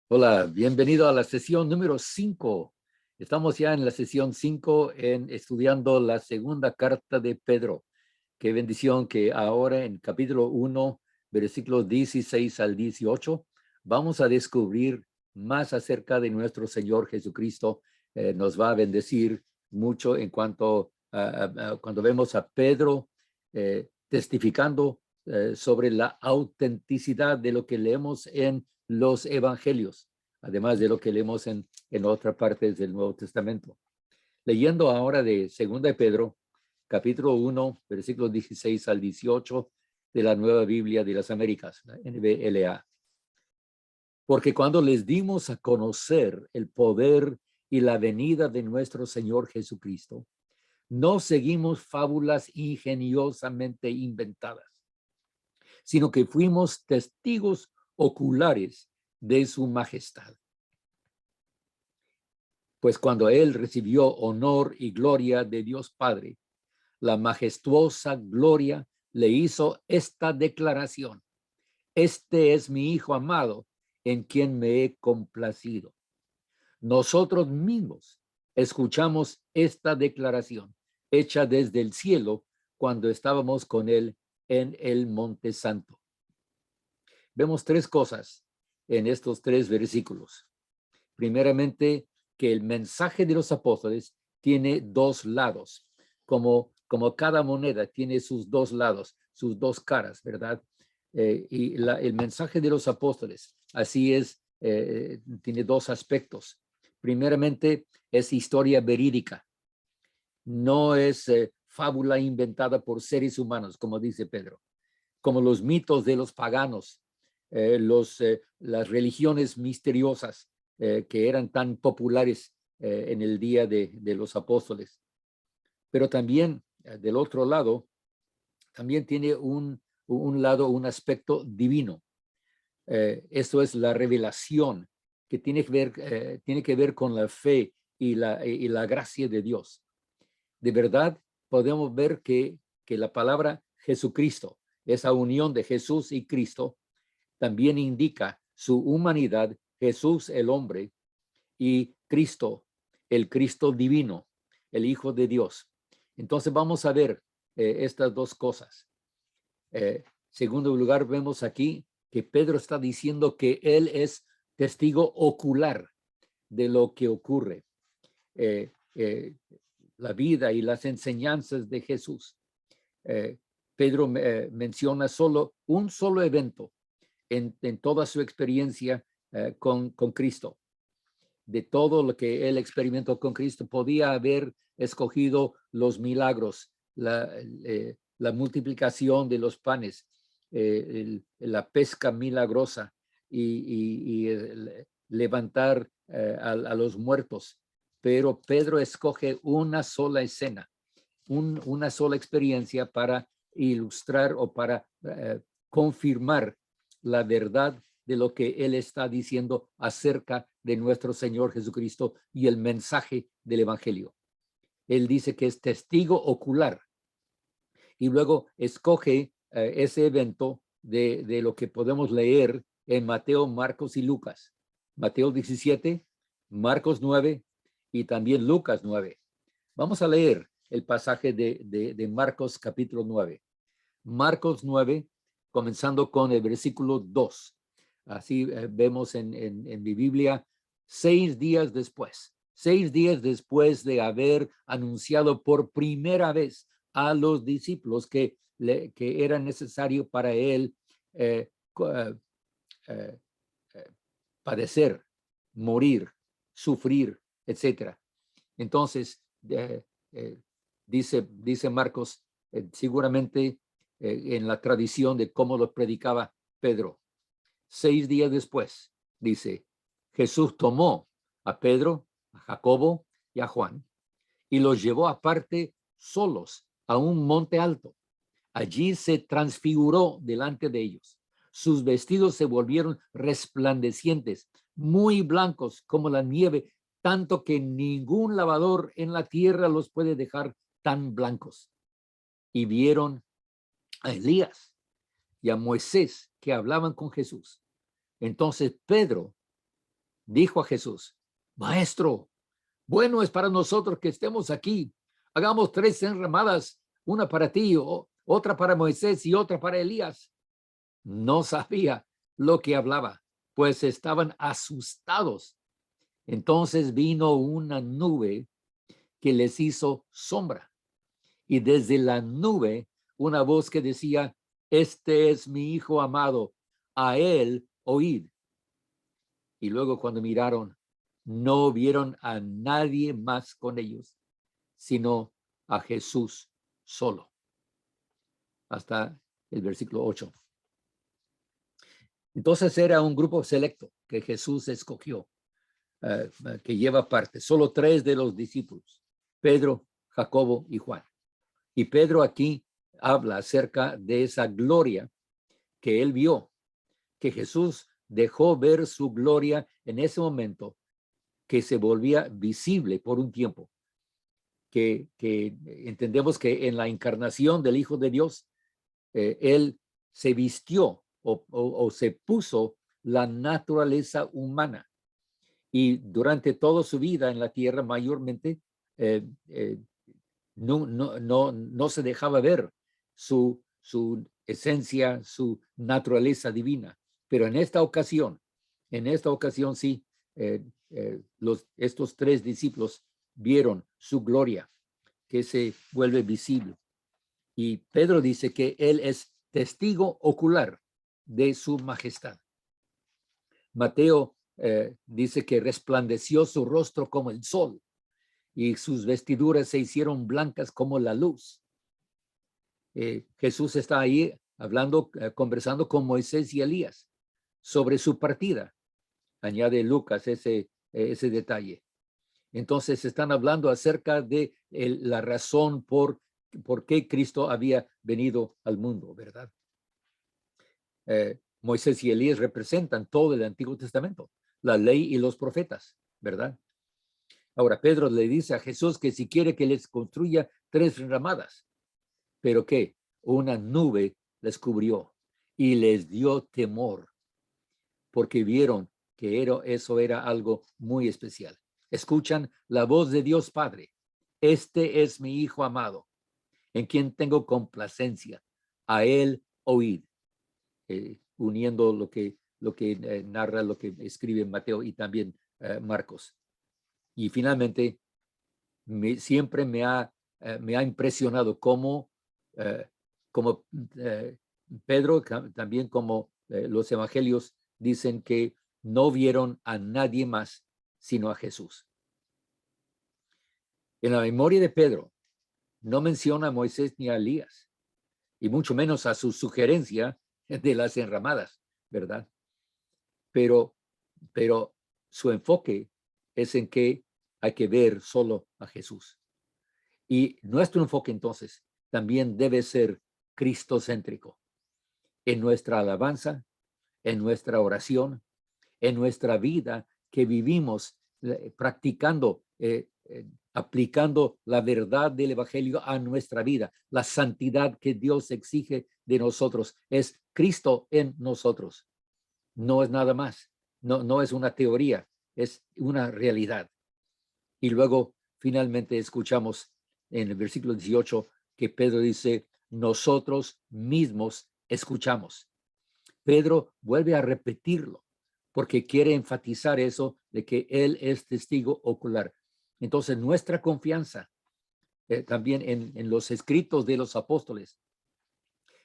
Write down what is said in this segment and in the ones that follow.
Hola, bienvenido a la sesión número 5. Estamos ya en la sesión 5 en estudiando la segunda carta de Pedro. Qué bendición que ahora en capítulo 1, versículos 16 al 18, vamos a descubrir más acerca de nuestro Señor Jesucristo. Nos va a bendecir mucho en cuanto a cuando vemos a Pedro testificando sobre la autenticidad de lo que leemos en los evangelios, además de lo que leemos en otras partes del Nuevo Testamento. Leyendo ahora de 2 de Pedro, capítulo 1, versículos 16 al 18 de la Nueva Biblia de las Américas, la NBLA. Porque cuando les dimos a conocer el poder y la venida de nuestro Señor Jesucristo, no seguimos fábulas ingeniosamente inventadas, sino que fuimos testigos oculares de su majestad. Pues cuando él recibió honor y gloria de Dios Padre, la majestuosa gloria le hizo esta declaración: este es mi Hijo amado, en quien me he complacido. Nosotros mismos escuchamos esta declaración hecha desde el cielo cuando estábamos con él en el Monte Santo. Vemos tres cosas en estos tres versículos. Primeramente, que el mensaje de los apóstoles tiene dos lados, como cada moneda tiene sus dos lados, sus dos caras, ¿verdad? El mensaje de los apóstoles, así es, tiene dos aspectos. Primeramente, es historia verídica, no es fábula inventada por seres humanos, como dice Pedro, como los mitos de los paganos, las religiones misteriosas que eran tan populares en el día de los apóstoles. Pero también, del otro lado, también tiene un lado, un aspecto divino. Esto es la revelación que tiene que ver con la fe y la gracia de Dios. De verdad, podemos ver que la palabra Jesucristo, esa unión de Jesús y Cristo, también indica su humanidad, Jesús el hombre, y Cristo, el Cristo divino, el Hijo de Dios. Entonces vamos a ver estas dos cosas. Segundo lugar, vemos aquí que Pedro está diciendo que él es testigo ocular de lo que ocurre. Eh, eh, la vida y las enseñanzas de Jesús. Pedro menciona un solo evento en toda su experiencia con Cristo. De todo lo que él experimentó con Cristo, podía haber escogido los milagros, la multiplicación de los panes, la pesca milagrosa y levantar a los muertos. Pero Pedro escoge una sola escena, una sola experiencia para ilustrar o para confirmar la verdad de lo que él está diciendo acerca de nuestro Señor Jesucristo y el mensaje del Evangelio. Él dice que es testigo ocular y luego escoge ese evento de lo que podemos leer en Mateo, Marcos y Lucas. Mateo 17, Marcos 9 y también Lucas 9. Vamos a leer el pasaje de Marcos capítulo 9. Marcos 9, comenzando con el versículo 2. Así vemos en mi Biblia, 6 días después de haber anunciado por primera vez a los discípulos que era necesario para él eh, eh, padecer, morir, sufrir, etcétera. Entonces, dice Marcos, seguramente en la tradición de cómo lo predicaba Pedro. 6 días después, dice, Jesús tomó a Pedro, a Jacobo y a Juan y los llevó aparte solos a un monte alto. Allí se transfiguró delante de ellos. Sus vestidos se volvieron resplandecientes, muy blancos como la nieve, tanto que ningún lavador en la tierra los puede dejar tan blancos. Y vieron a Elías y a Moisés que hablaban con Jesús. Entonces Pedro dijo a Jesús: Maestro, bueno es para nosotros que estemos aquí. Hagamos 3 enramadas, una para ti, otra para Moisés y otra para Elías. No sabía lo que hablaba, pues estaban asustados. Entonces vino una nube que les hizo sombra, y desde la nube una voz que decía: este es mi hijo amado, a él oíd. Y luego cuando miraron, no vieron a nadie más con ellos, sino a Jesús solo. Hasta el versículo 8. Entonces era un grupo selecto que Jesús escogió, que lleva parte. Solo 3 de los discípulos: Pedro, Jacobo y Juan. Y Pedro aquí habla acerca de esa gloria que él vio, que Jesús dejó ver su gloria en ese momento, que se volvía visible por un tiempo, que entendemos que en la encarnación del Hijo de Dios, él se vistió o se puso la naturaleza humana, y durante toda su vida en la tierra mayormente no se dejaba ver su esencia, su naturaleza divina. Pero en esta ocasión sí, estos 3 discípulos vieron su gloria, que se vuelve visible. Y Pedro dice que él es testigo ocular de su majestad. Mateo dice que resplandeció su rostro como el sol, y sus vestiduras se hicieron blancas como la luz. Jesús está ahí hablando, conversando con Moisés y Elías sobre su partida. Añade Lucas ese detalle. Entonces están hablando acerca de la razón por qué Cristo había venido al mundo, ¿verdad? Moisés y Elías representan todo el Antiguo Testamento, la ley y los profetas, ¿verdad? Ahora Pedro le dice a Jesús que si quiere que les construya 3 enramadas, pero que una nube les cubrió y les dio temor, porque vieron que eso era algo muy especial. Escuchan la voz de Dios Padre: este es mi Hijo amado, en quien tengo complacencia, a él oíd. Uniendo lo que narra, lo que escribe Mateo y también Marcos. Y finalmente, siempre me ha impresionado cómo Pedro, también como los evangelios, dicen que no vieron a nadie más sino a Jesús. En la memoria de Pedro no menciona a Moisés ni a Elías, y mucho menos a su sugerencia de las enramadas, ¿verdad? Pero su enfoque es en que hay que ver solo a Jesús. Y nuestro enfoque entonces también debe ser cristocéntrico en nuestra alabanza, en nuestra oración, en nuestra vida que vivimos practicando, aplicando la verdad del evangelio a nuestra vida. La santidad que Dios exige de nosotros es Cristo en nosotros. No es nada más, no es una teoría, es una realidad. Y luego finalmente escuchamos en el versículo 18 que Pedro dice: nosotros mismos escuchamos. Pedro vuelve a repetirlo porque quiere enfatizar eso de que él es testigo ocular. Entonces nuestra confianza también en los escritos de los apóstoles,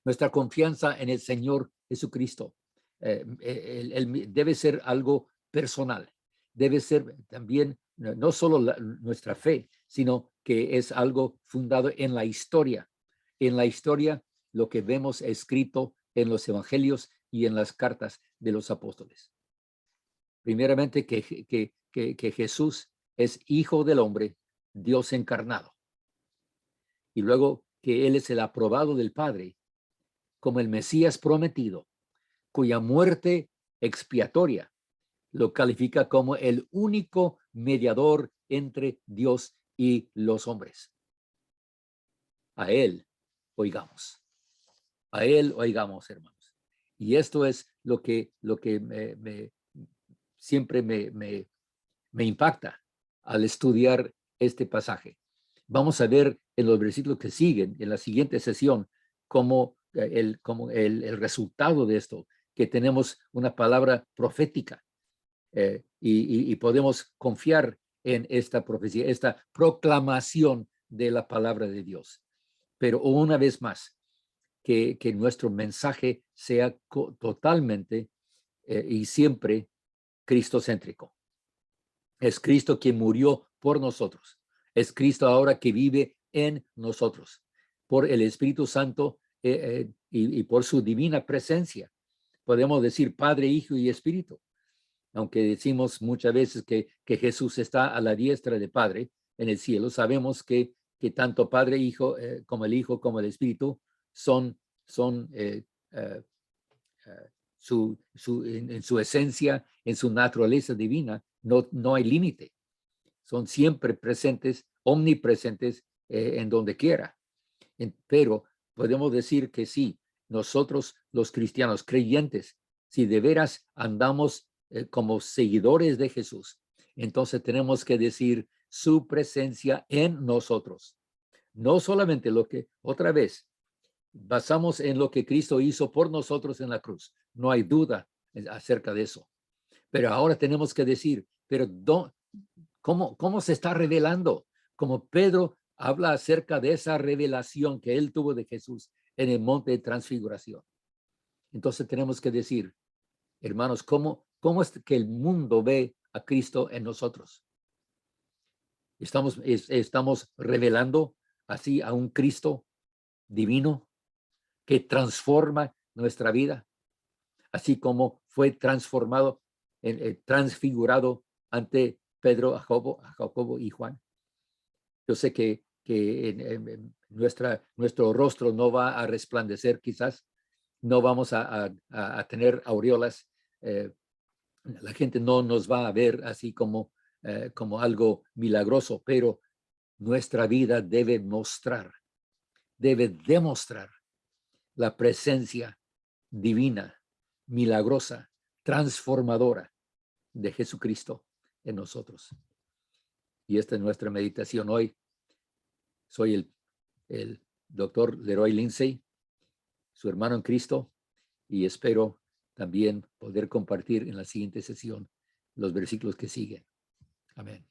nuestra confianza en el Señor Jesucristo, debe ser algo personal, debe ser también no solo nuestra fe, sino que es algo fundado en la historia. En la historia, lo que vemos escrito en los evangelios y en las cartas de los apóstoles. Primeramente, que Jesús es Hijo del Hombre, Dios encarnado. Y luego que Él es el aprobado del Padre como el Mesías prometido, cuya muerte expiatoria lo califica como el único mediador entre Dios y los hombres. A Él oigamos. A Él oigamos, hermanos. Y esto es lo que siempre me impacta al estudiar este pasaje. Vamos a ver en los versículos que siguen, en la siguiente sesión, cómo el resultado de esto, que tenemos una palabra profética y podemos confiar en esta profecía, esta proclamación de la palabra de Dios. Pero una vez más, que nuestro mensaje sea totalmente y siempre cristocéntrico. Es Cristo quien murió por nosotros. Es Cristo ahora que vive en nosotros. Por el Espíritu Santo y por su divina presencia. Podemos decir Padre, Hijo y Espíritu. Aunque decimos muchas veces que Jesús está a la diestra del Padre en el cielo, sabemos que tanto Padre, Hijo, como el Hijo, como el Espíritu son en su esencia, en su naturaleza divina, no hay límite. Son siempre presentes, omnipresentes en donde quiera. Pero podemos decir que sí, nosotros los cristianos creyentes, si de veras andamos como seguidores de Jesús, entonces tenemos que decir su presencia en nosotros. No solamente lo que, otra vez, basamos en lo que Cristo hizo por nosotros en la cruz. No hay duda acerca de eso. Pero ahora tenemos que decir, pero ¿cómo se está revelando? Como Pedro habla acerca de esa revelación que él tuvo de Jesús en el monte de transfiguración. Entonces tenemos que decir, hermanos, ¿cómo es que el mundo ve a Cristo en nosotros? Estamos revelando así a un Cristo divino que transforma nuestra vida, así como fue transformado, transfigurado ante Pedro, a Jacobo y Juan. Yo sé que nuestro rostro no va a resplandecer, quizás no vamos a tener aureolas. La gente no nos va a ver así como algo milagroso, pero nuestra vida debe demostrar la presencia divina, milagrosa, transformadora de Jesucristo en nosotros. Y esta es nuestra meditación hoy. Soy el doctor Leroy Lindsay, su hermano en Cristo, y espero también poder compartir en la siguiente sesión los versículos que siguen. Amén.